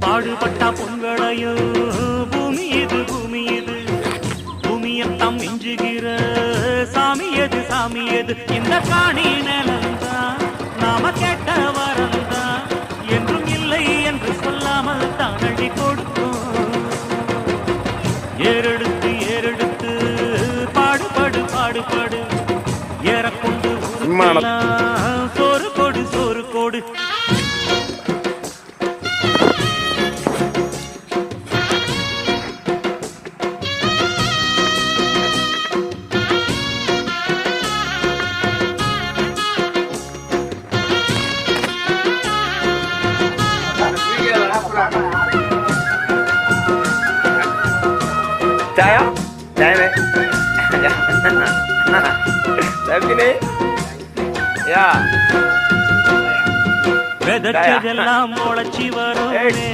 பாடுபட்டா பொங்கலையோ பூமி இது பூமியத்தான் மிஞ்சுகிற சாமி எது இந்த காணி நிலந்தான் நாம கேட்ட வரந்தான் என்றும் இல்லை என்று சொல்லாமல் தான் அள்ளி கொடுக்கும். ஏறெடுத்து பாடுபடு ஏறக்கொண்டு சோறு கோடு Chai không? Chai này. Đẹp cái đi. Yeah. வெதச்சதெல்லாம் முளைச்சி வரும்